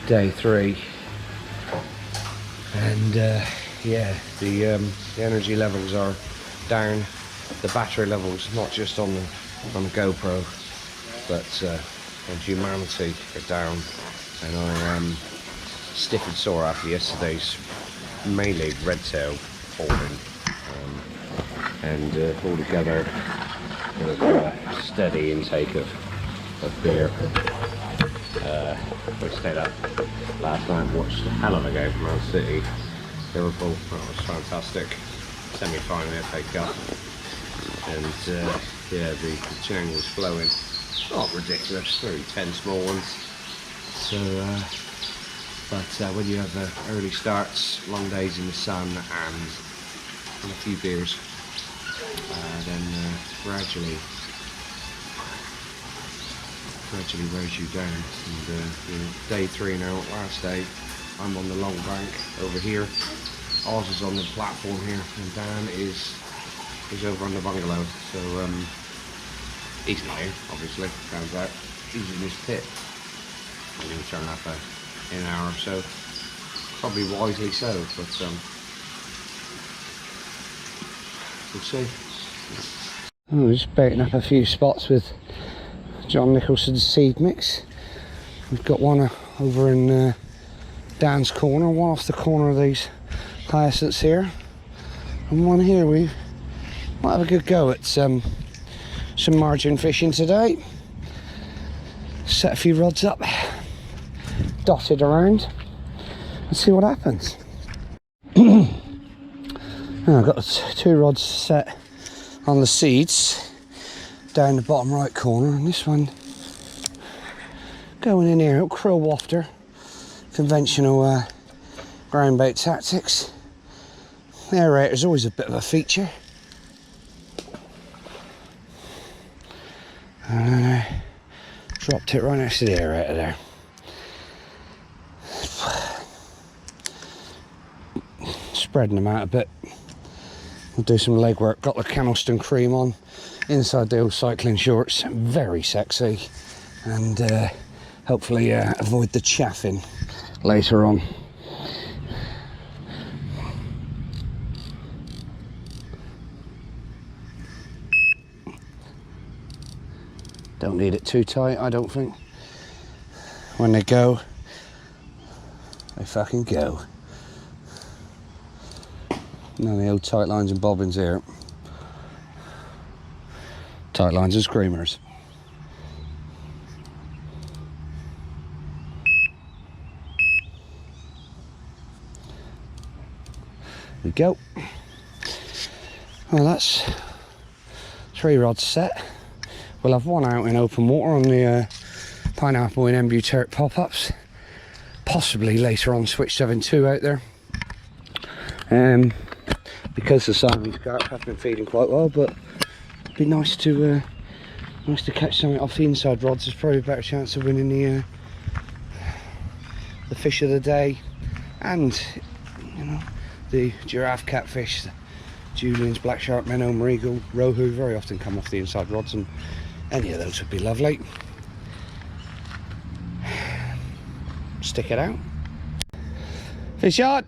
day 3, and yeah, the energy levels are down, the battery levels, not just on the GoPro, but on humanity, are down, and I'm stiff and sore after yesterday's mainly red tail holding, and altogether with a steady intake of beer. We stayed up last night, watched a hell of a game from Man City, Liverpool. That was fantastic. Semi-final FA Cup, and yeah, the chang was flowing. Not ridiculous, maybe 10 small ones. So, but when you have early starts, long days in the sun, and a few beers, then gradually wears you down. And you know, day 3 now, last day. I'm on the long bank over here. Oz is on the platform here, and Dan is over on the bungalow. So he's not here, obviously. Turns out he's in his pit. I'm going to turn up in an hour or so. Probably wisely so, but we'll see. Oh, just baiting up a few spots with John Nicholson's seed mix. We've got one over in Dan's corner, one off the corner of these hyacinths here, and one here. We might have a good go at some margin fishing today. Set a few rods up, dotted around, and see what happens. I've got 2 rods set on the seeds down the bottom right corner, and this one going in here, krill wafter, conventional ground bait tactics. The aerator's always a bit of a feature. And dropped it right next to the aerator there. Spreading them out a bit. We'll do some leg work. Got the Camelstone cream on inside the old cycling shorts. Very sexy, and hopefully avoid the chaffing later on. Don't need it too tight, I don't think. When they go, they fucking go. None of the old tight lines and bobbins here. Tight lines and screamers. There we go. Well, that's 3 rods set. We'll have one out in open water on the pineapple and embuteric pop-ups. Possibly later on switch to having 2 out there. Because the Siamese carp have been feeding quite well, but it'd be nice to catch something off the inside rods. There's probably a better chance of winning the fish of the day, and you know, the giraffe, catfish, Julian's, black shark, minnow, marigold, rohu very often come off the inside rods, and any of those would be lovely. Stick it out. Fish on!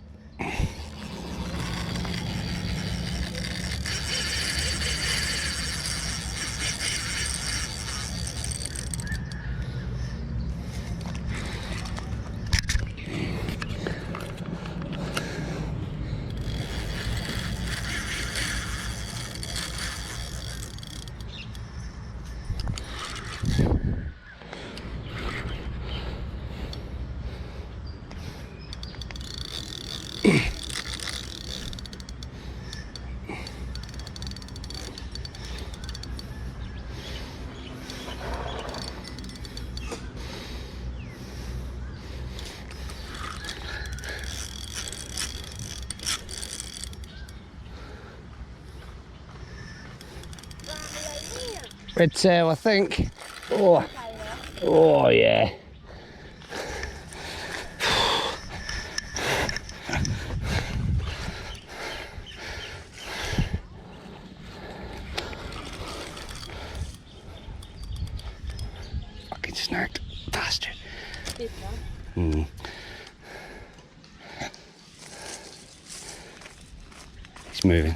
Red tail, I think. Oh, oh yeah. Fucking snagged, bastard. It's moving.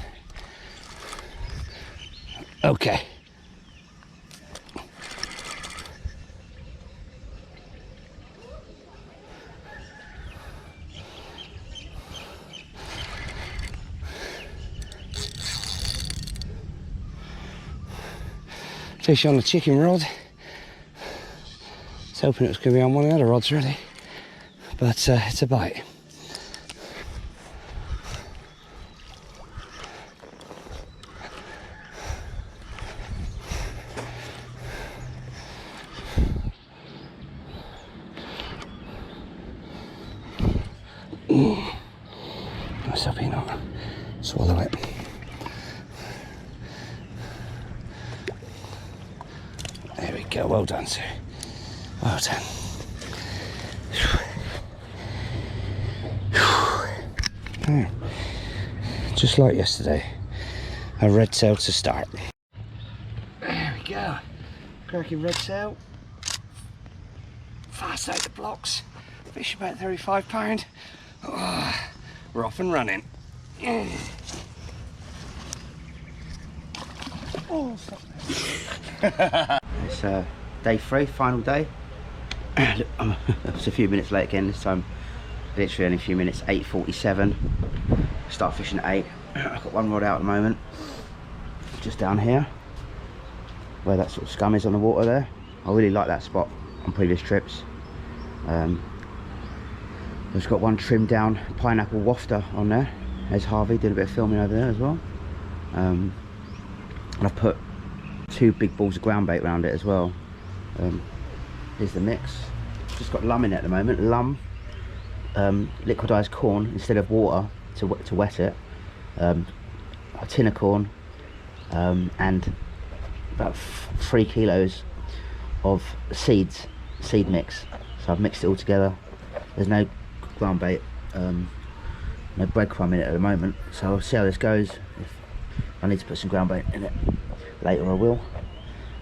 Okay. Fish on the chicken rod. I was hoping it was going to be on one of the other rods really, but it's a bite. Let's hope he not swallow it. There we go, well done, sir. Well done. Just like yesterday, a red sail to start. There we go. Cracking red sail. Fast out the blocks. Fish about £35. Oh, we're off and running. Oh, fuck. It's day 3, final day. It's a few minutes late again this time. Literally only a few minutes. 8:47. Start fishing at 8. I've got one rod out at the moment, just down here, where that sort of scum is on the water there. I really like that spot on previous trips. I've got one trimmed down pineapple wafter on there. There's Harvey, did a bit of filming over there as well. And I've put 2 big balls of ground bait around it as well. Here's the mix. Just got lum in it at the moment. Lum, liquidized corn instead of water to wet it. A tin of corn, and about 3 kilos of seed mix. So I've mixed it all together. There's no ground bait, no breadcrumb in it at the moment, so I'll see how this goes. If I need to put some ground bait in it later, I will,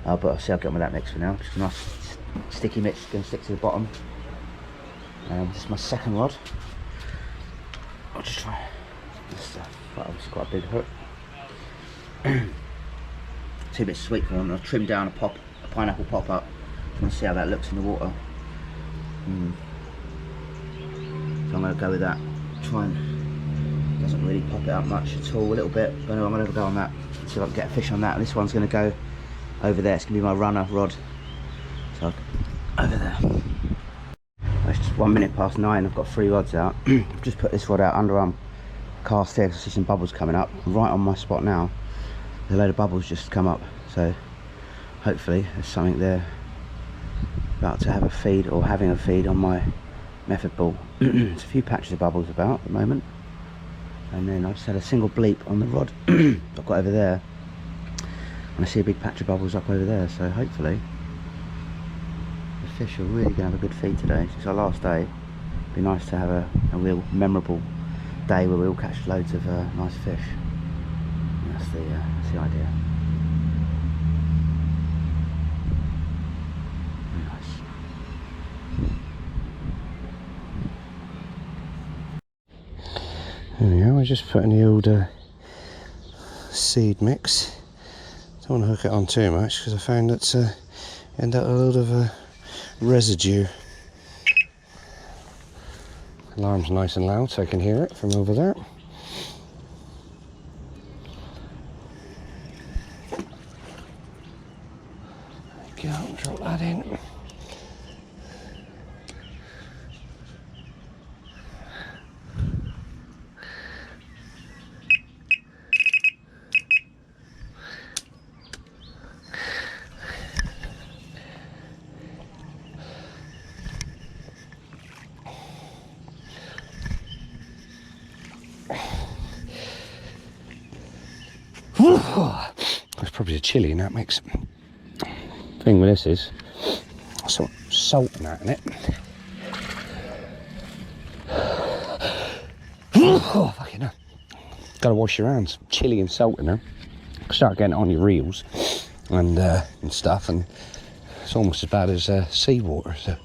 but I'll see how I get on with that mix for now. Just a nice sticky mix, going to stick to the bottom. This is my second rod. I'll just try this. It's quite a big hook. 2 bits of sweet corn. I'll trim down a pineapple pop up. I'm going to see how that looks in the water. So I'm going to go with that. Try and, doesn't really pop it up much at all, a little bit, but anyway, I'm going to go on that, see if I can get a fish on that. And this one's going to go over there. It's going to be my runner rod. So over there. It's just 9:01. I've got 3 rods out. I've just put this rod out underarm cast here because I see some bubbles coming up. Right on my spot now. There's a load of bubbles just come up, so hopefully there's something there. About to have a feed, or having a feed on my method ball. There's a few patches of bubbles about at the moment, and then I just had a single bleep on the rod I've got over there, and I see a big patch of bubbles up over there, so hopefully the fish are really going to have a good feed today. It's our last day. It'd be nice to have a real memorable day where we all catch loads of nice fish. And that's the idea. There we go, I just put in the old seed mix. Don't want to hook it on too much because I found that end up a load of residue. Alarm's nice and loud so I can hear it from over there. There we go, drop that in. There's probably a chilli in that mix. Thing with this is some salt and that in it. Oh, fucking hell. Gotta wash your hands. Chilli and salt in there. Start getting it on your reels and stuff, and it's almost as bad as seawater. So,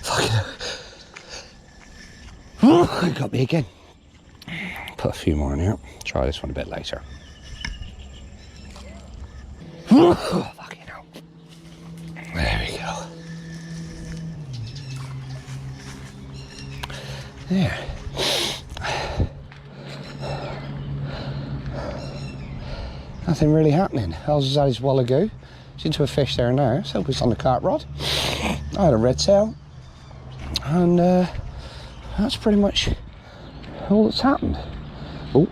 fucking hell. It got me again. Put a few more in here. Try this one a bit later. Oh, fucking hell. There we go. There. Nothing really happening. Ozwaldo's Wallago. It's into a fish there now. So it's on the carp rod. I had a red tail. And that's pretty much all that's happened. Oh,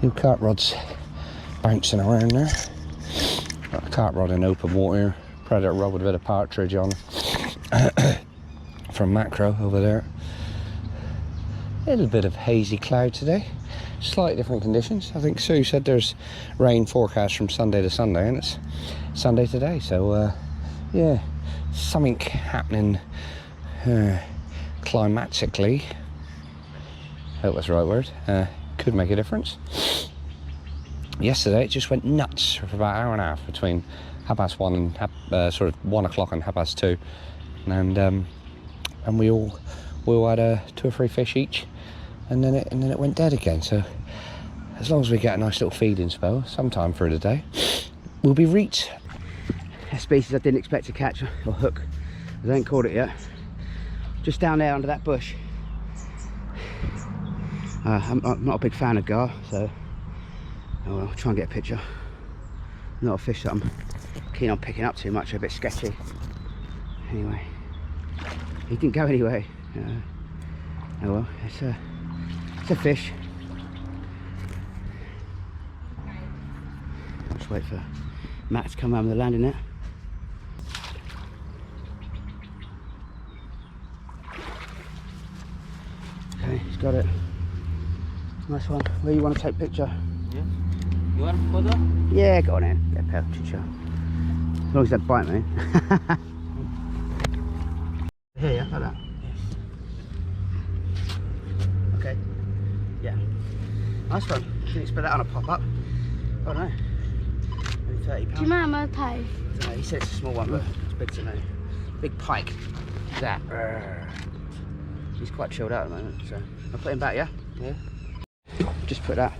new carp rods bouncing around there. Got a carp rod in open water, predator rod with a bit of partridge on from macro over there. A little bit of hazy cloud today, slightly different conditions. I think Sue said there's rain forecast from Sunday to Sunday, and it's Sunday today, so yeah, something happening climatically, hope that's the right word, could make a difference. Yesterday it just went nuts for about an hour and a half between 1:30 and sort of 1 o'clock and 2:30, and we all had 2 or 3 fish each, and then it went dead again. So as long as we get a nice little feeding spell sometime through the day, we'll be reached. A species I didn't expect to catch or hook. I haven't caught it yet. Just down there under that bush. I'm not a big fan of gar, so I'll try and get a picture. Not a fish that I'm keen on picking up too much, a bit sketchy. Anyway, he didn't go anywhere. Oh well, it's a fish. Just wait for Matt to come around with the landing net. Okay, he's got it. Nice one. Where you want to take picture? Yeah. You want further? Yeah, go on in. Get a picture. As long as that bite me. Here, yeah, like that. Okay. Yeah. Nice one. Didn't expect that on a pop up. Oh no. Maybe £30. Do you mind my tie? No, he said it's a small one, but it's big to me. Big pike. That. He's quite chilled out at the moment, so I'll put him back, yeah? Yeah. Just put that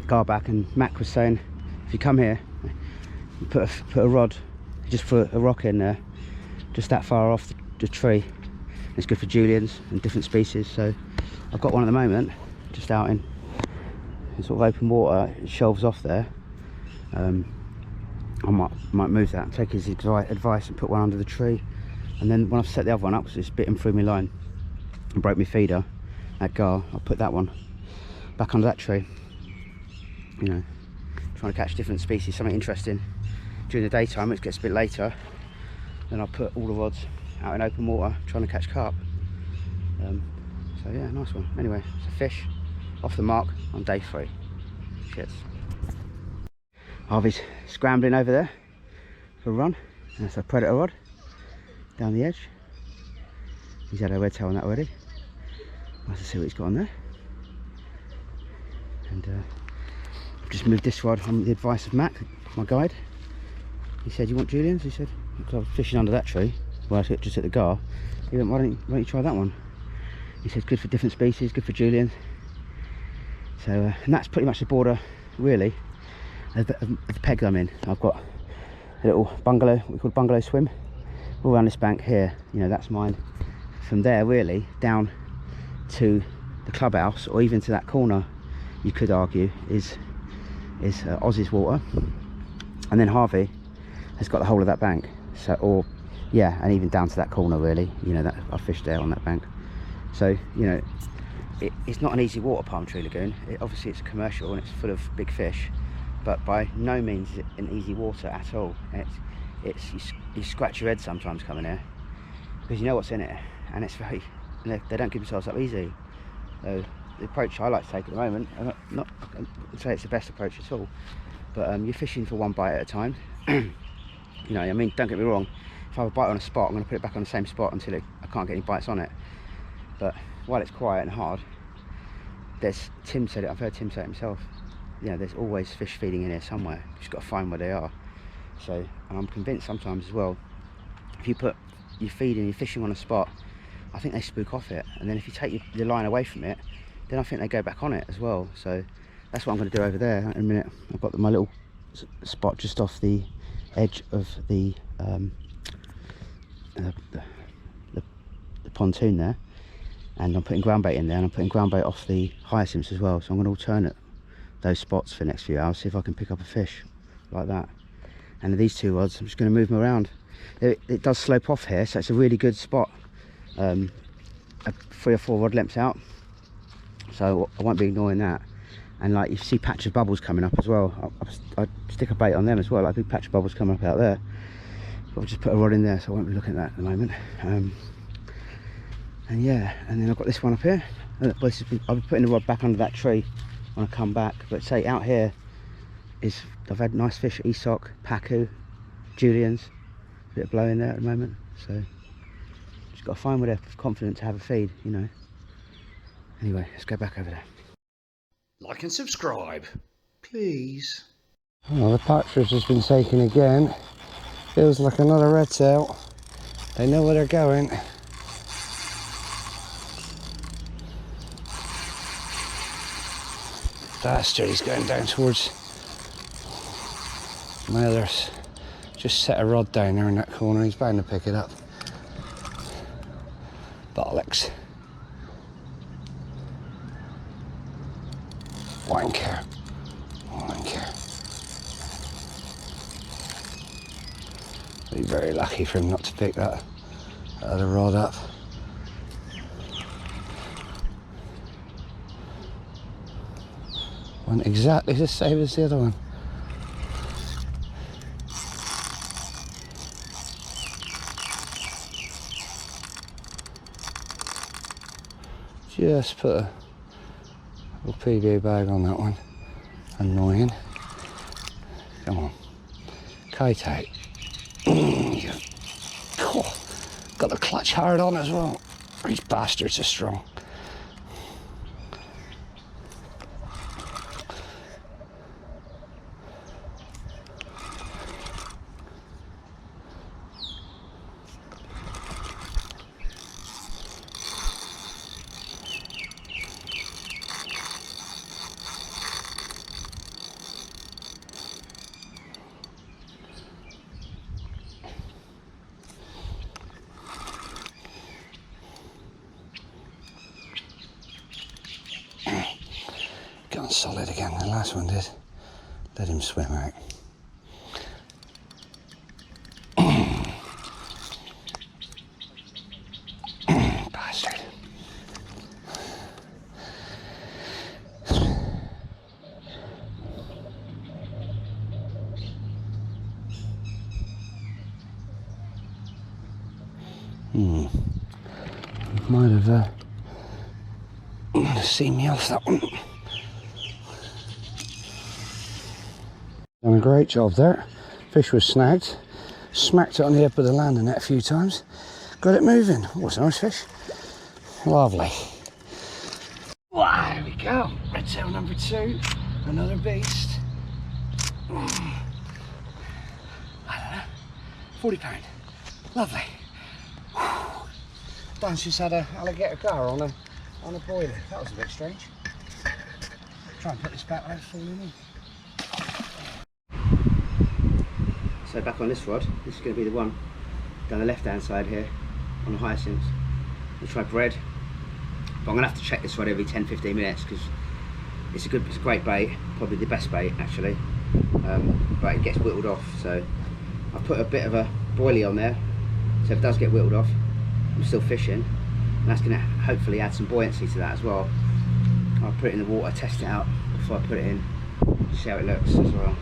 gar back, and Mac was saying if you come here, you put a rod, just put a rock in there, just that far off the tree. It's good for julians and different species. So I've got one at the moment, just out in sort of open water. It shelves off there. I might move that and take his advice and put one under the tree. And then when I've set the other one up, because it's bitten through my line and broke my feeder, that gar, I'll put that one back under that tree. You know, trying to catch different species, something interesting during the daytime. It gets a bit later, then I'll put all the rods out in open water trying to catch carp. So yeah, nice one. Anyway, it's a fish off the mark on day 3. Cheers. Harvey's scrambling over there for a run. That's a predator rod down the edge. He's had a red tail on that already. Nice to see what he's got on there. And I've just moved this rod on the advice of Mac, my guide. He said, "You want julians?" He said, because I was fishing under that tree, well, I just hit the gar. He went, why don't you try that one? He said, good for different species, good for julians. So, and that's pretty much the border, really, of the peg I'm in. I've got a little bungalow, what we call bungalow swim, all around this bank here. You know, that's mine. From there, really, down to the clubhouse, or even to that corner, you could argue, is Oz's water. And then Harvey has got the whole of that bank. So, or yeah, and even down to that corner, really. You know, that I fished there on that bank. So, you know, it's not an easy water, Palm Tree Lagoon. Obviously it's a commercial and it's full of big fish, but by no means is it an easy water at all. You scratch your head sometimes coming here, because you know what's in it, and it's very, they don't give themselves up easy. So the approach I like to take at the moment, I'm not say it's the best approach at all, but you're fishing for one bite at a time. You know, I mean, don't get me wrong, if I have a bite on a spot, I'm going to put it back on the same spot until I can't get any bites on it. But while it's quiet and hard, Tim said it, I've heard Tim say it himself, you know, there's always fish feeding in here somewhere. You've just got to find where they are. So, and I'm convinced sometimes as well, if you put your feed and you're fishing on a spot I think they spook off it, and then if you take your line away from it, then I think they go back on it as well. So that's what I'm going to do over there in a minute. I've got my little spot just off the edge of the pontoon there, and I'm putting ground bait in there, and I'm putting ground bait off the hyacinths as well. So I'm going to alternate those spots for the next few hours, see if I can pick up a fish like that. And these two rods, I'm just going to move them around. It does slope off here, so it's a really good spot, 3 or 4 rod lengths out, so I won't be ignoring that. And like, you see patch of bubbles coming up as well, I stick a bait on them as well, like a big patch of bubbles coming up out there. But I'll just put a rod in there, so I won't be looking at that at the moment. And yeah, and then I've got this one up here. I'll be putting the rod back under that tree when I come back. But say out here is, I've had nice fish, Esoc, Pacu, Julians, a bit of blow in there at the moment. So just got to find where they're confident to have a feed, you know. Anyway, let's go back over there. Like and subscribe, please. Well, the partridge has been taken again. Feels like another red tail. They know where they're going. Bastard, he's going down towards my others. Just set a rod down there in that corner, he's bound to pick it up. Bollocks. Wanker. Wanker. Be very lucky for him not to pick that other rod up. Went exactly the same as the other one. Just put a little PB bag on that one. Annoying. Come on. Kite out. Oh, got the clutch hard on as well. These bastards are strong. Gone solid again, the last one did. Let him swim out. Bastard. Might have seen me off that one. Done a great job there. Fish was snagged. Smacked it on the head with the landing net a few times. Got it moving. Oh, it's a nice fish. Lovely. Wow, there we go. Red tail number 2. Another beast. I don't know. £40. Lovely. Dan's just had a alligator gar on a boiler. That was a bit strange. Try and put this back without falling in. So back on this rod, this is going to be the one down the left hand side here on the hyacinths. We'll try bread, but I'm going to have to check this rod every 10-15 minutes because it's a great bait, probably the best bait actually, but it gets whittled off. So I've put a bit of a boilie on there, so if it does get whittled off, I'm still fishing, and that's going to hopefully add some buoyancy to that as well. I'll put it in the water, test it out before I put it in, see how it looks as well.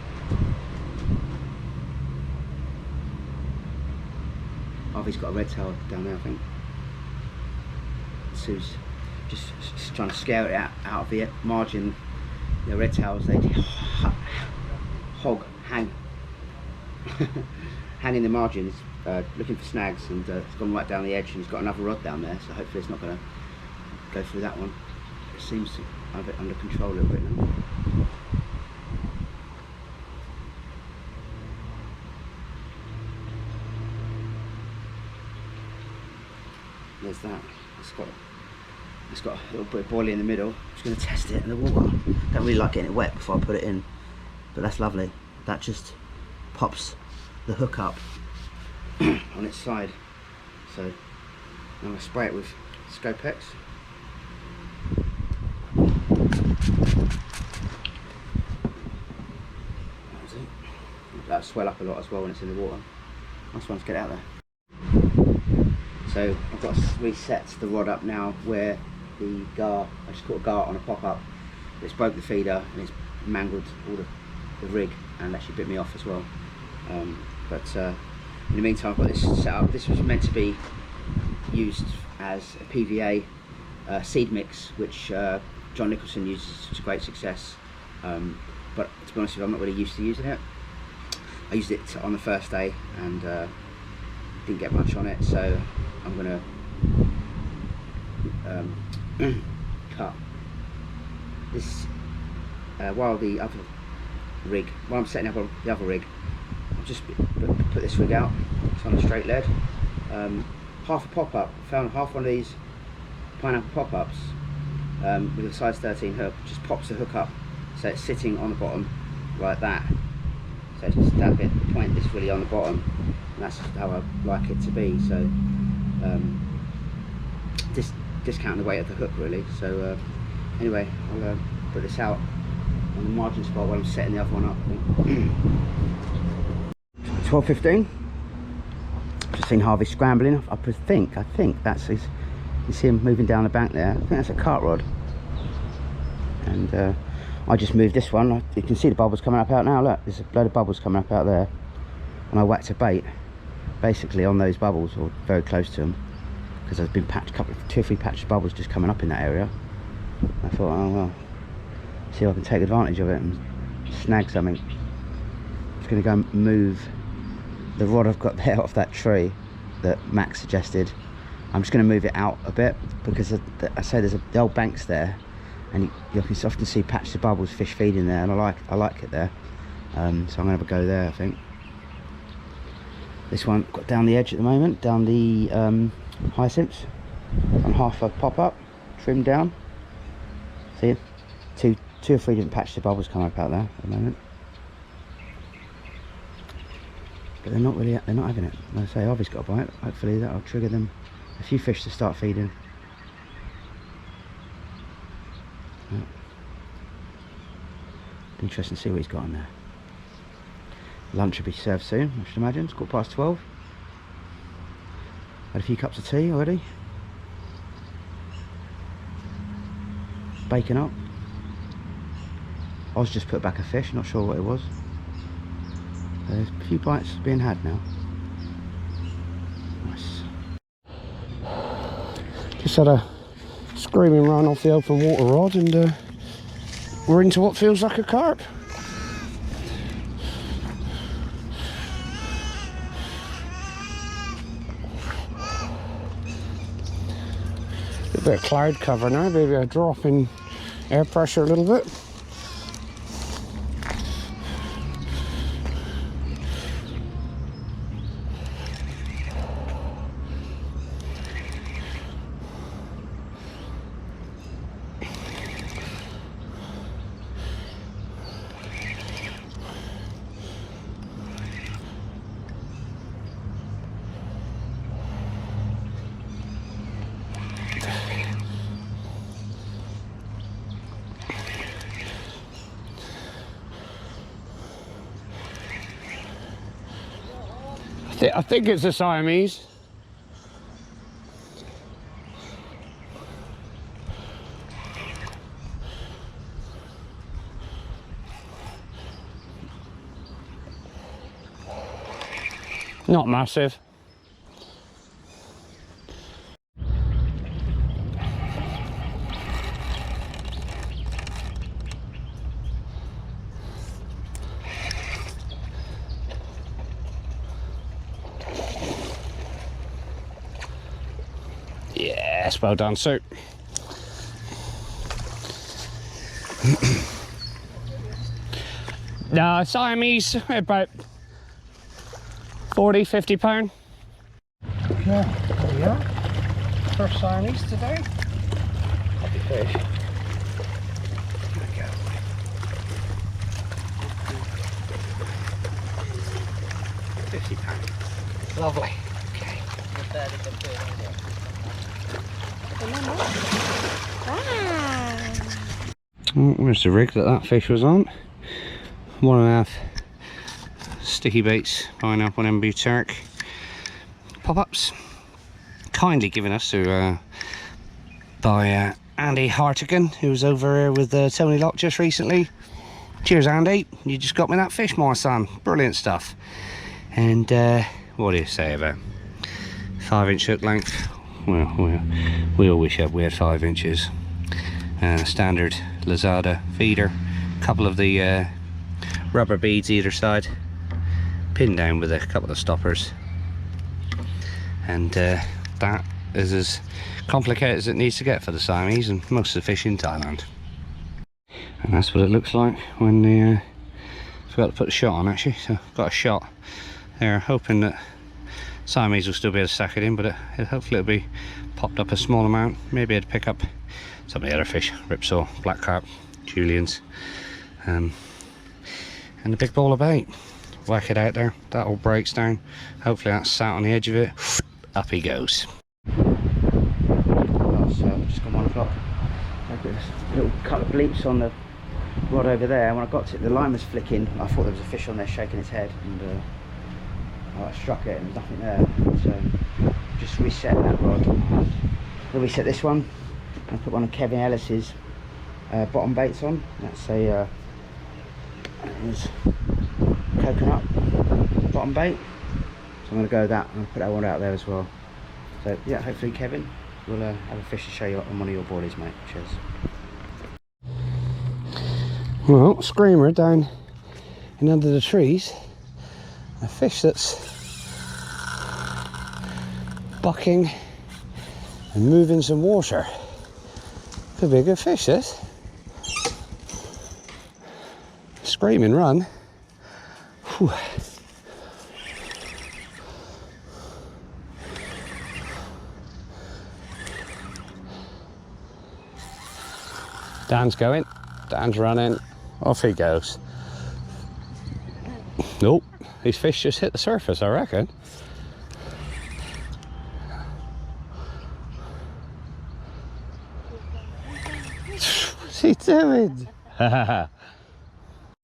Harvey's got a red tail down there, I think. Sue's just trying to scare it out of the margin. The red tails, they hang in the margins, looking for snags, and it's gone right down the edge, and he's got another rod down there, so hopefully it's not going to go through that one. It seems to have it under control a little bit now. there's that. It's got a little bit of boilie in the middle. I'm just going to test it in the water. Don't really like getting it wet before I put it in, but that's lovely. That just pops the hook up on its side. So I'm going to spray it with Scopex. That'll swell up a lot as well when it's in the water. Nice one to get out there. So I've got to reset the rod up now where the gar, I just caught a gar on a pop-up. It's broke the feeder and it's mangled all the rig and actually bit me off as well. But in the meantime I've got this set up. This was meant to be used as a PVA seed mix, which John Nicholson uses to great success. But to be honest with you, I'm not really used to using it. I used it on the first day and didn't get much on it, so I'm going to cut this while I'm setting up the other rig. I'll just put this rig out. It's on a straight lead. Half a pop-up. Found half one of these pineapple pop-ups with a size 13 hook. Just pops the hook up, so it's sitting on the bottom like that. So just that bit point is really on the bottom, and that's how I like it to be. So discounting the weight of the hook really. So anyway, I'll put this out on the margin spot while I'm setting the other one up. 12:15. Just seen Harvey scrambling. I think that's his. You see him moving down the bank there. I think that's a carp rod. And I just moved this one. You can see the bubbles coming up out now. Look, there's a load of bubbles coming up out there. And I whacked a bait basically on those bubbles, or very close to them, because there's been two or three patches of bubbles just coming up in that area. I thought, oh well, see if I can take advantage of it and snag something. Just going to go and move the rod I've got there off that tree that Max suggested. I'm just going to move it out a bit because I say the old bank's there, and you can often see patches of bubbles, fish feeding there, and I like it there. So I'm going to have a go there, I think. This one got down the edge at the moment, down the hyacinths, on half a pop-up, trimmed down. See it? Two or three different patches of bubbles coming up out there at the moment. But they're not having it. Like I say, Harvey's got a bite. Hopefully that'll trigger them a few fish to start feeding. Yeah. Interesting to see what he's got in there. Lunch will be served soon, I should imagine. It's 12:15. Had a few cups of tea already. Bacon up. Oz just put back a fish, not sure what it was. There's a few bites being had now. Nice. Just had a screaming run off the open water rod, and we're into what feels like a carp. A bit of cloud cover now, maybe a drop in air pressure a little bit. I think it's a Siamese. Not massive. Yes, well done, Sue. No, Siamese, about 40, 50 pound. Okay, there we are. first Siamese today. Happy fish. There we go. £50. Lovely. Okay. Oh, where's the rig that fish was on? 1.5 sticky baits, pineapple and butark pop-ups, kindly given us to by Andy Hartigan, who was over here with Tony Locke just recently. Cheers, Andy, you just got me that fish, my son. Brilliant stuff. And what do you say about 5-inch hook length? Well, we all wish we had 5 inches. And a standard Lazada feeder, a couple of the rubber beads either side, pinned down with a couple of stoppers, and that is as complicated as it needs to get for the Siamese and most of the fish in Thailand. And that's what it looks like when the forgot to put a shot on, actually, so got a shot there, hoping that Siamese will still be able to sack it in, but hopefully it'll be popped up a small amount. Maybe I'd pick up some of the other fish, ripsaw, black carp, Julians, and a big ball of bait. Whack it out there, that all breaks down. Hopefully that's sat on the edge of it. Up he goes. Just gone 1 o'clock. Look at this little couple of bleeps on the rod over there. When I got to it, the line was flicking. I thought there was a fish on there shaking its head, and I struck it and there was nothing there. So just reset that rod. I'll reset this one. I put one of Kevin Ellis's bottom baits on. That's a coconut bottom bait, so I'm going to go with that and put that one out there as well. So yeah, hopefully Kevin will have a fish to show you on one of your boardies, mate. Cheers. Well, screamer down in under the trees, a fish that's bucking and moving some water. Could be a good fish, this. Screaming run. Whew. Dan's going, Dan's running, off he goes. Nope, these fish just hit the surface, I reckon. What's he doing?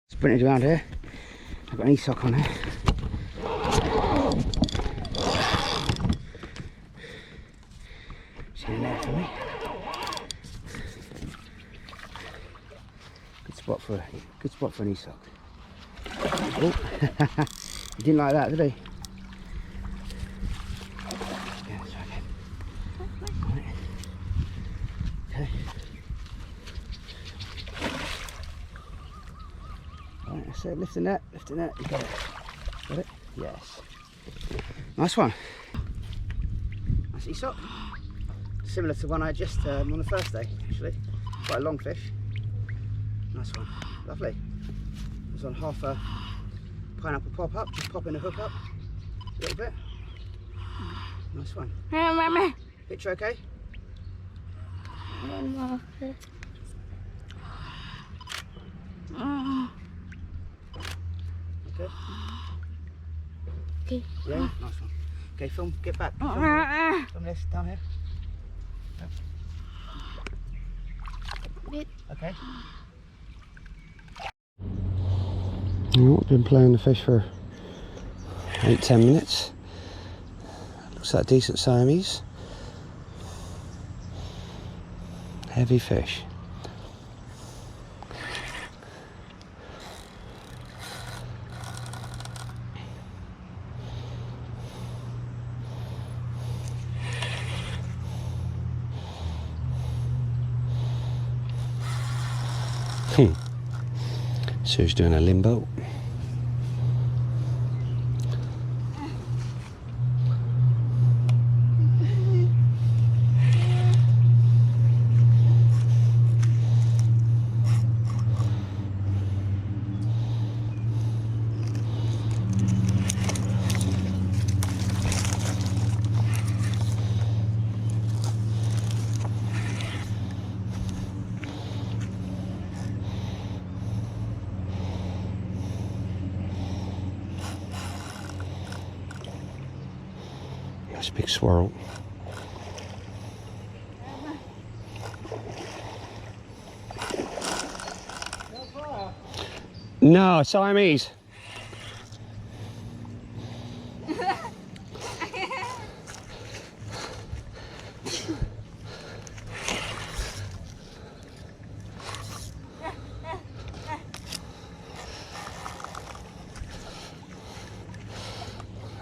Sprinted around here. I've got an e-sock on here. It's in there for me. Good spot for an e-sock. Oh, he didn't like that, did he? Yeah, let's try again. Right. Okay. Right, that's it. Lift the net, lift the net. You got it. Got it? Yes. Nice one. Nice e-sock. Similar to one I just on the first day, actually. Quite a long fish. Nice one. Lovely. It was on half a pineapple pop up, just popping the hook up a little bit. Nice one. Picture okay? Okay. Okay. Yeah, nice one. Okay, film, get back. Film this, down here. Okay. I've been playing the fish for 8-10 minutes. Looks like a decent Siamese. Heavy fish. So he's doing a limbo. That's a big swirl. No, Siamese.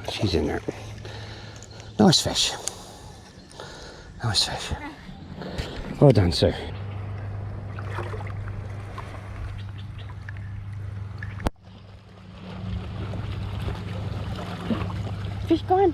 She's in there. Nice fish. Nice fish. Well done, sir. Fish gone.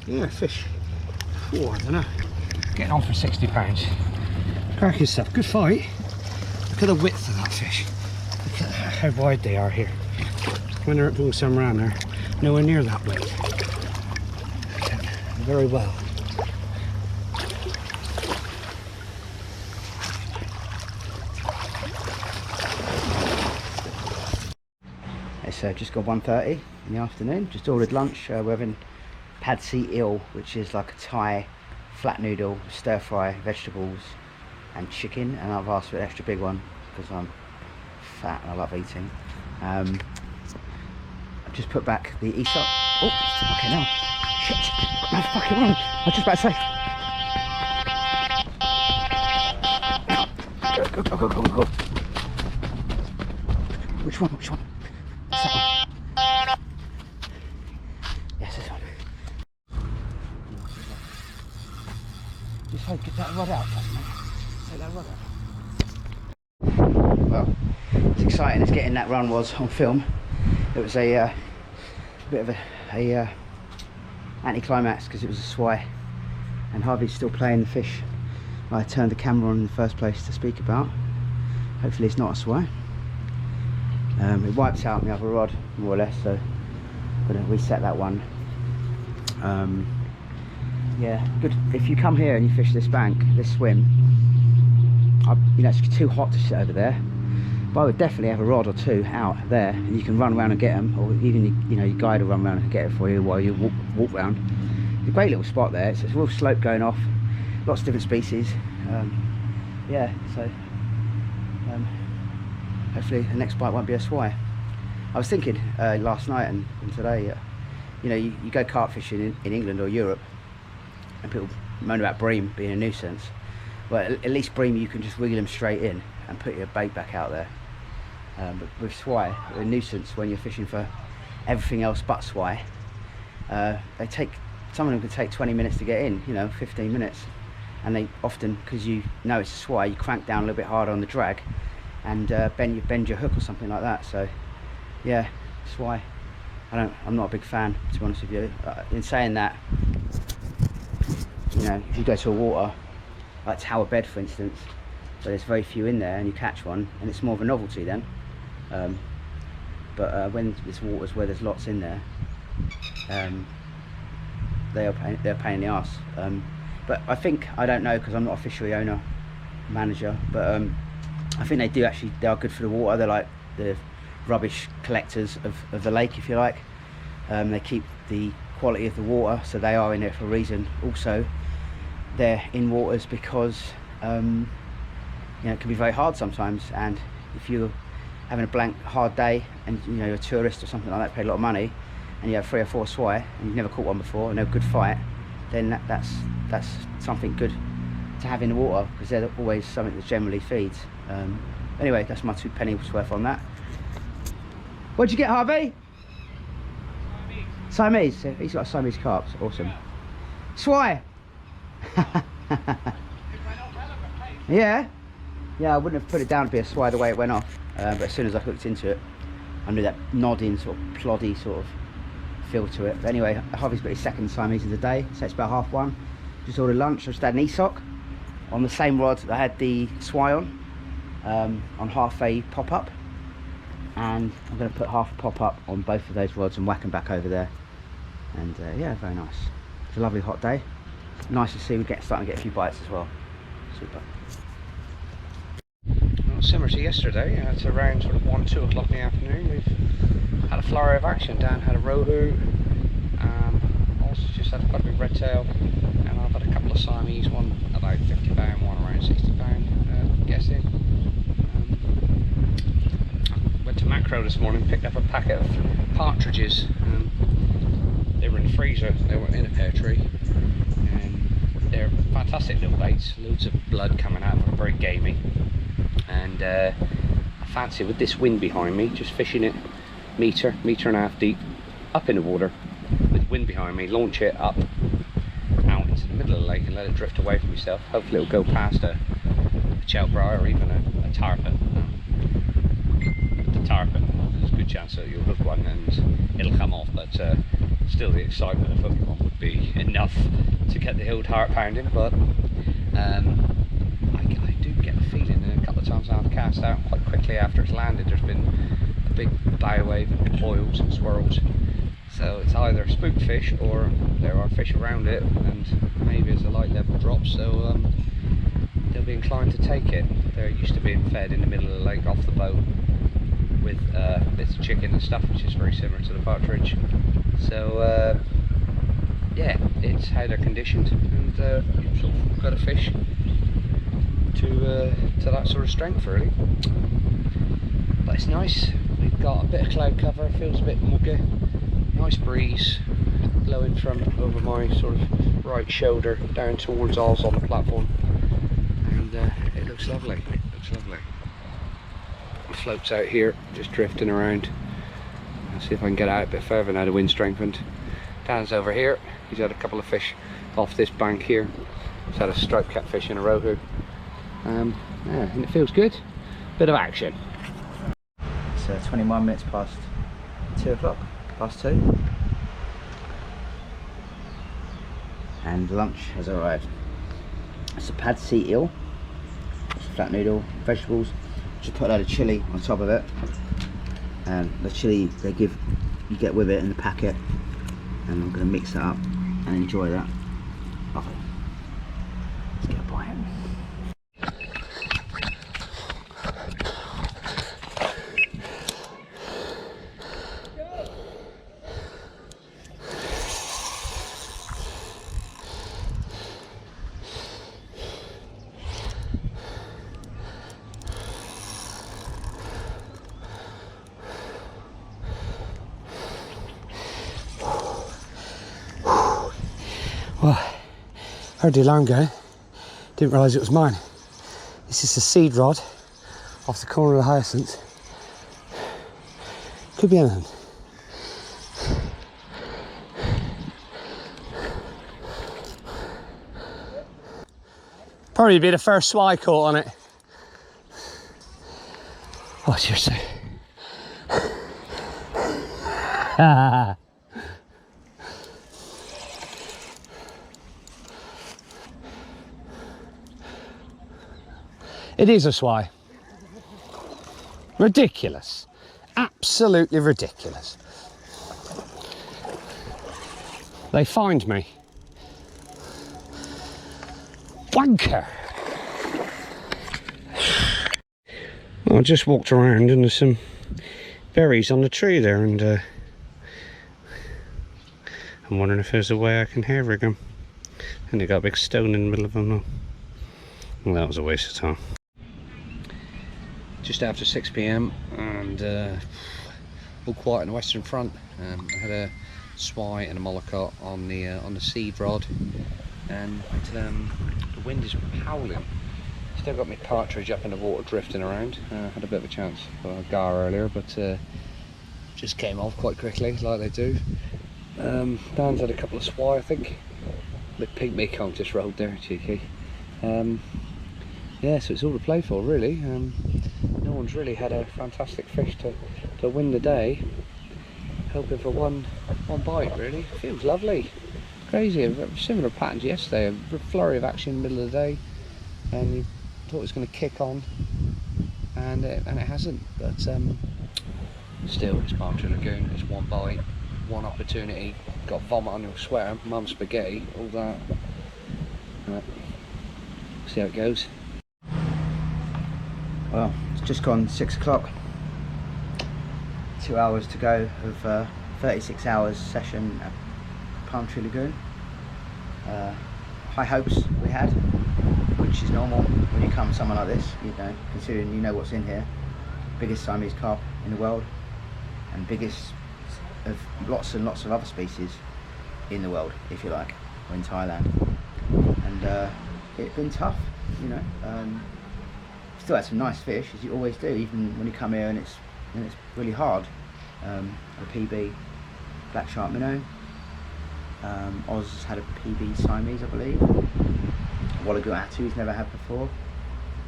Yeah, fish. Oh, I don't know. Getting on for £60. Cracking stuff. Good fight. Look at the width of that fish. Look at how wide they are here. When they're doing some around there, nowhere near that wide. Very well. It's just got 1:30 in the afternoon. Just ordered lunch. We're having pad see ew, which is like a Thai flat noodle, stir fry, vegetables and chicken, and I've asked for an extra big one because I'm fat and I love eating. I've just put back the ESOP. Oh, okay, now. Shit, no fucking wrong. I was just about to say. Go, go, go, go, go. Which one? Which one? It's that one. Yes, this one. Just get that rod out, mate. Take that rod out. Well, it's exciting as getting that run was on film. It was a bit of a anticlimax because it was a swai, and Harvey's still playing the fish I turned the camera on in the first place to speak about. Hopefully it's not a swai. It wipes out my other rod more or less, so I'm going to reset that one. Yeah, good. If you come here and you fish this bank, this swim, you know, it's too hot to sit over there, but I would definitely have a rod or two out there, and you can run around and get them, or even, you know, your guide will run around and get it for you while you walk around. It's a great little spot there. It's a real slope going off, lots of different species. Yeah, so hopefully the next bite won't be a swai. I was thinking last night and today, you know, you go carp fishing in England or Europe, and people moan about bream being a nuisance. Well, at least bream you can just wiggle them straight in and put your bait back out there. But with swai, a nuisance when you're fishing for everything else but swai. They take, some of them can take 20 minutes to get in, you know, 15 minutes. And they often, because you know it's a swai, you crank down a little bit harder on the drag and bend your hook or something like that. So yeah, swai. I'm not a big fan, to be honest with you. In saying that, you know, if you go to a water like Tower Bed, for instance, where there's very few in there, and you catch one, and it's more of a novelty then. But when there's waters where there's lots in there, they're a pain in the arse. But I think, I don't know, because I'm not a fishery owner, manager, but I think they are good for the water. They're like the rubbish collectors of the lake, if you like. They keep the quality of the water, so they are in there for a reason. Also, they're in waters because you know, it can be very hard sometimes, and if you're having a blank hard day and you know you're a tourist or something like that, paid a lot of money, and you have 3 or 4 swai and you've never caught one before and they're a good fight, then that's something good to have in the water, because they're always something that generally feeds. Anyway, that's my 2 pennies worth on that. What'd you get, Harvey? Siamese. He's got a Siamese carp. Awesome. Swai. Yeah. Yeah, I wouldn't have put it down to be a swai the way it went off, but as soon as I hooked into it, I knew that nodding, sort of ploddy sort of feel to it. But anyway, Harvey's got his second Siamese of the day, so it's about 1:30. Just ordered lunch. I just had an ESOC on the same rod that I had the swai on half a pop-up, and I'm going to put half a pop-up on both of those rods and whack them back over there. And yeah, very nice. It's a lovely hot day. Nice to see we're starting to get a few bites as well. Super. Well, similar to yesterday, it's around sort of 1-2 o'clock in the afternoon. We've had a flurry of action. Dan had a Rohu, also just had quite a big red tail, and I've had a couple of Siamese, one about 50 pound, one around 60 pound, guessing. Went to Macro this morning, picked up a packet of partridges. They were in the freezer, they weren't in a pear tree, and they're fantastic little baits, loads of blood coming out of them, very gamey. And I fancy, with this wind behind me, just fishing it metre and a half deep up in the water with wind behind me, launch it up out into the middle of the lake and let it drift away from yourself. Hopefully it'll go past a chalbriar or even a tarpon. With the tarpon, there's a good chance that you'll hook one and it'll come off, but still the excitement of hooking one would be enough to get the old heart pounding. But I do get the feeling that a couple of times I've cast out quite quickly after it's landed, there's been a big bow wave and boils and swirls. So it's either spooked fish or there are fish around it, and maybe as the light level drops, so they'll be inclined to take it. They're used to being fed in the middle of the lake off the boat with bits of chicken and stuff, which is very similar to the partridge. So yeah, it's how they're conditioned, and you've sort of got to fish to that sort of strength, really. But it's nice. We've got a bit of cloud cover, feels a bit muggy. Nice breeze blowing from over my sort of right shoulder down towards Oz on the platform, and it looks lovely. It looks lovely. The float's out here, just drifting around. I'll see if I can get out a bit further now the wind strengthened. Dan's over here. He's had a couple of fish off this bank here. He's had a striped catfish and a Rohu. Yeah, and it feels good. Bit of action. It's 21 minutes past 2 o'clock. Past 2, and lunch has arrived. It's a pad sea eel, it's a flat noodle, vegetables. Just put a load of chilli on top of it, and the chilli you get with it in the packet, and I'm going to mix that up and enjoy that. Lovely. Let's get a bite. Well, heard the alarm go, didn't realise it was mine. This is a seed rod off the corner of the hyacinth. Could be anything. Probably be the first swai caught on it. Oh, seriously. It is a swai. Ridiculous. Absolutely ridiculous. They find me. Wanker. Well, I just walked around and there's some berries on the tree there, and I'm wondering if there's a way I can hair rig them. And they got a big stone in the middle of them now. Well, that was a waste of time. Just after 6 PM and all quiet on the western front. I had a swai and a mollicot on the seed rod, and the wind is howling. Still got my partridge up in the water drifting around. Had a bit of a chance for a gar earlier, but just came off quite quickly like they do. Dan's had a couple of swai, I think. The pink Mekong just rolled there, cheeky. Yeah, so it's all to play for, really. No one's really had a fantastic fish to win the day. hoping for one bite really. Feels lovely. Crazy, a similar pattern to yesterday, a flurry of action in the middle of the day, and you thought it was going to kick on, and it hasn't, but still it's Palm Tree Lagoon, it's one bite, one opportunity, got vomit on your sweater, mum spaghetti, all that. Right. See how it goes. Well, it's just gone 6 o'clock. 2 hours to go of 36 hours session at Palm Tree Lagoon. High hopes we had, which is normal when you come somewhere like this, you know, considering you know what's in here. Biggest Siamese carp in the world, and biggest of lots and lots of other species in the world, if you like, or in Thailand. And it's been tough, you know. Still had some nice fish, as you always do, even when you come here and it's really hard. A PB black shark minnow. Oz has had a PB Siamese, I believe. Wallago Atu he's never had before.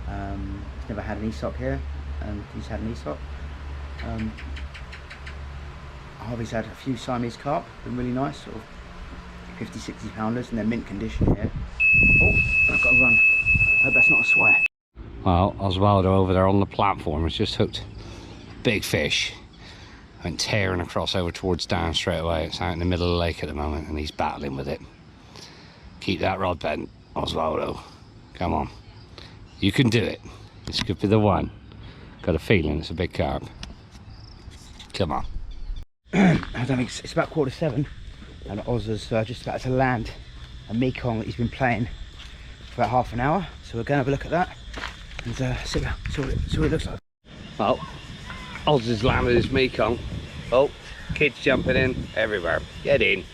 He's never had an Aesop here, and he's had an Aesop. Harvey's had a few Siamese carp, been really nice, sort of 50-60 pounders, and they're mint condition here. Oh, I've got to run. I hope that's not a swear. Well, Ozwaldo over there on the platform has just hooked big fish. Went tearing across over towards down straight away. It's out in the middle of the lake at the moment and he's battling with it. Keep that rod bent, Ozwaldo. Come on. You can do it. This could be the one. Got a feeling it's a big carp. Come on. I don't think it's about 7:15 and Oz is just about to land a Mekong that he's been playing for about half an hour. So we're going to have a look at that and see what it looks like. Well, Oz has landed his Mekong. Oh, kids jumping in everywhere. Get in.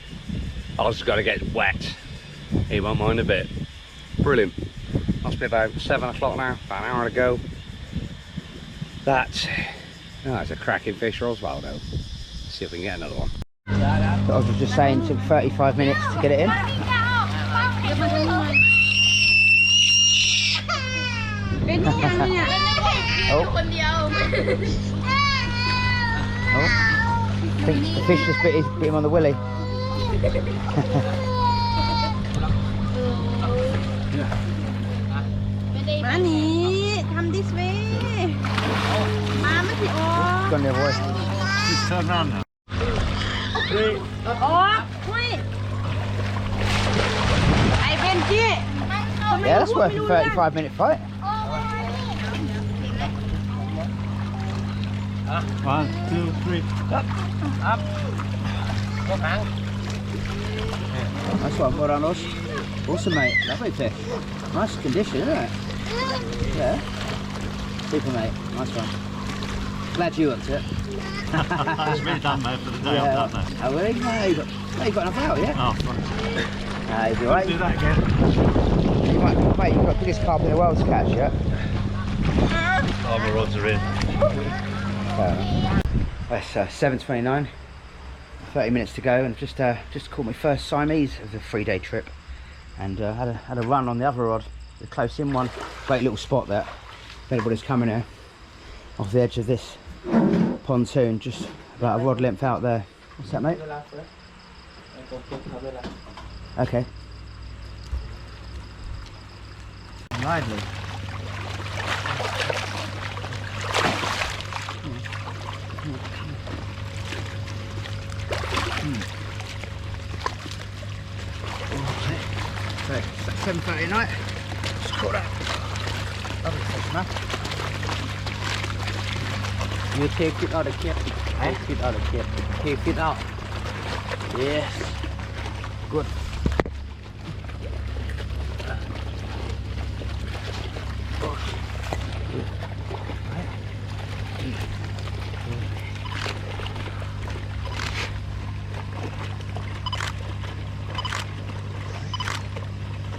Oz has got to get wet. He won't mind a bit. Brilliant. Must be about 7 o'clock now, about an hour to go. That's a cracking fish for Ozwaldo. See if we can get another one. So Oz was just saying it took 35 minutes to get it in. I think the fish just bit him on the willy. Manny, come this way. Mama, It's gone the other way. Just turn around now. Yeah, that's worth a 35-minute fight. 1, 2, 3. Up. Nice one, well done, Oz. Awesome, mate. Lovely fish. Nice condition, isn't it? Yeah. Super, mate. Nice one. Glad you hooked it. It's really done, mate, for the day. Yeah. I've done that. Oh, really? No, you got enough out, yeah? Oh, fuck. You'll be alright. Do that again. Mate, you've got the biggest carp in the world to catch, yeah? All my rods are in. It's 7:29. 30 minutes to go, and just caught my first Siamese of the 3-day trip, and had a run on the other rod, the close in one. Great little spot there. If anybody's coming here, off the edge of this pontoon, just about a rod length out there. What's that, mate? Okay. Lively. So, it's 7:30 at night. Just caught that. Lovely fish, man. You take it out of here. Take it out of here. Take it out. Yes. Good.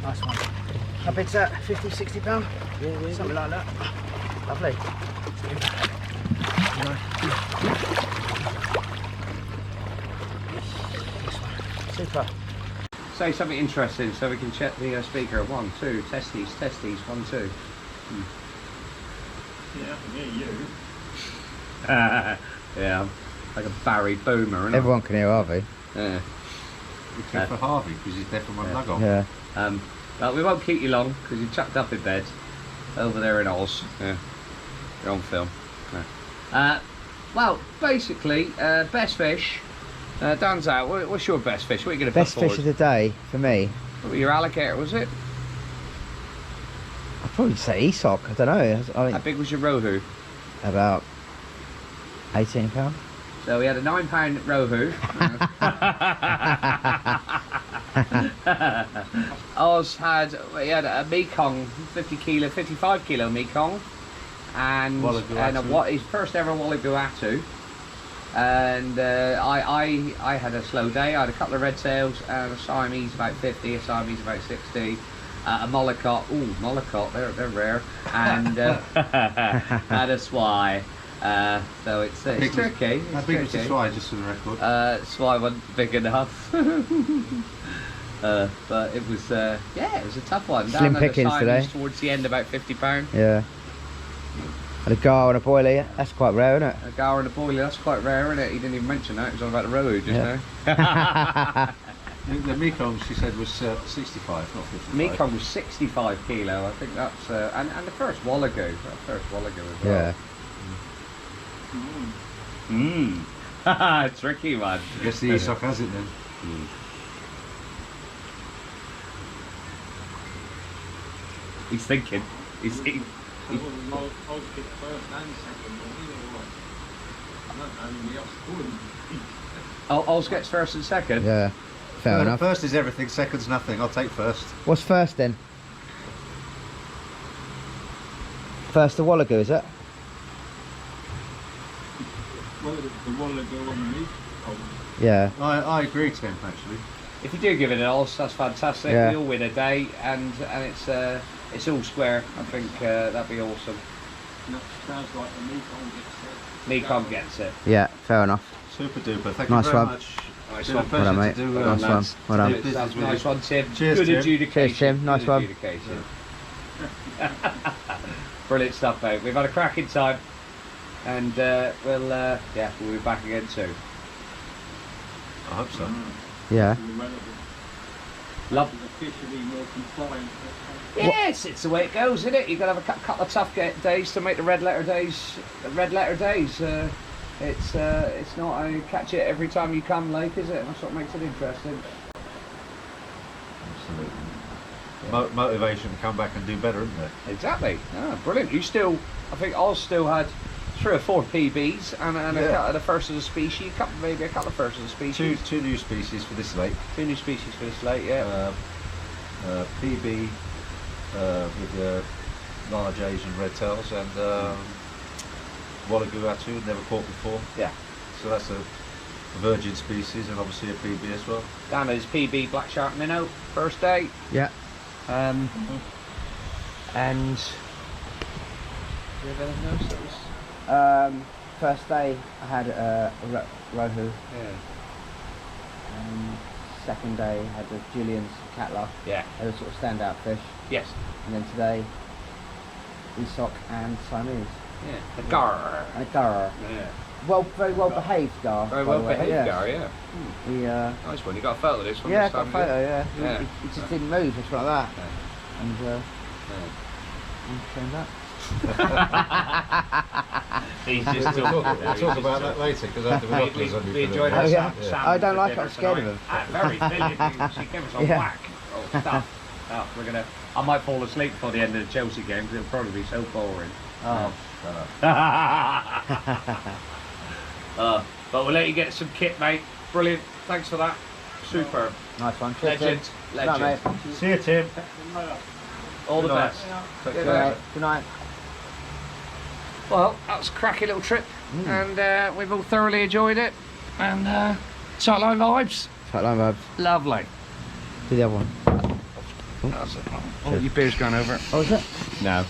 Nice one. How big's that? 50, 60 pound? Yeah, something like that. Lovely. Super. Say something interesting so we can check the speaker. 1, 2, testes, 1, 2. Yeah, I can hear you. Yeah, like a Barry Boomer, isn't Everyone can hear Harvey. it? Yeah. Except for Harvey, because he's dead from one lug on. Yeah. But we won't keep you long because you're chucked up in bed over there in Oz. Yeah. You're on film. Yeah. Well, basically, best fish. Dan's out. What's your best fish? What are you going to put Best forward? fish of the day for me. Your alligator, was it? I'd probably say Esoc. I don't know. I How think big was your Rohu? about £18. So we had a £9 Rohu. Oz had a Mekong, 55 kilo Mekong, and what his first ever Wallago Atu. And I had a slow day. I had a couple of red tails and a Siamese about 50, a Siamese about 60, a mollicot. Ooh, mollicot, they're rare, and had a swai. So it's tricky. How big was the swai, just for the record? Swai wasn't big enough. But it was it was a tough one. Slim Down at the pickings Siamese today. towards the end, about £50. Yeah. And a gar and a boilie. That's quite rare, isn't it? A gar and a boilie, that's quite rare, isn't it? He didn't even mention that. He was on about the Rohu just Yeah. now. The Mekong, she said, was 65, not 55. Mekong was 65 kilo. I think that's and the first Wallago. That first Wallago as well. Yeah. Tricky one. I guess the Esoc has it then. He's thinking. Oz gets first and second. Yeah. Fair enough. First is everything, second's nothing. I'll take first. What's first then? First the Wallago, is it? Well, the Wallago on the Yeah. I agree, Tim, actually. If you do give it an Oz, that's fantastic. Yeah. You'll win a day, and it's all square. I think that'd be awesome. sounds like the Mekong gets it. Mekong gets it. Yeah, fair enough. Super duper. Thank Nice you very one. much. Nice It's been a one. pleasure Well done, mate. to do, Nice one. lads. Well done. Do business That's with nice you. one, Tim. Cheers, Good Tim. adjudication. Cheers, Tim. Nice Good one. adjudication. Brilliant stuff, mate. We've had a cracking time, and we'll be back again soon. I hope so. Yeah. Love. Officially more compliant. Yes, it's the way it goes, isn't it? You've got to have a couple of tough days to make the red letter days. It's not a catch it every time you come, like, is it? That's what makes it interesting. Absolutely. Motivation to come back and do better, isn't there? Exactly. Ah, brilliant. I think Oz still had 3 or 4 PBs and a couple of the first of the species, maybe a couple of first of the species. Two new species for this lake. 2 new species for this lake, yeah. PB with the large Asian red tails and Wallago Atu, never caught before. Yeah. So that's a virgin species and obviously a PB as well. Dana's PB black shark minnow, first day. Yeah. And do you have anything else that was? First day I had a Rohu. Yeah. Second day I had the Julian's catler. Yeah. They were sort of standout fish. Yes. And then today, Esoc and Siamese. Yeah. A gar. A gar. Yeah. Very well behaved gar. Very by well the way, behaved yeah. gar, yeah. He, Nice one. You got a photo of this one? yeah, this got a time, photo, did you? yeah. He just didn't move, just like that. Yeah. And Yeah. turned up. He's just We'll talk about that later because I have the binoculars on you. We enjoyed Oh, our yeah. salmon I don't for like it, dinner I'm scared of tonight. them. Very filling. She gave us a Yeah. whack. Oh, stuff. I might fall asleep before the end of the Chelsea game because it'll probably be so boring. Oh. But we'll let you get some kit, mate. Brilliant. Thanks for that. Super. Nice one. Cheers, Legend. Tim. Legend. Good night, mate. See you, Tim. All the Good night. best. Good night. Good night. Well, that was a cracking little trip, and we've all thoroughly enjoyed it. And Tightline vibes. Tightline vibes. Lovely. Do the other one. That's it. Oh, your beer's gone over. Oh, is it? No.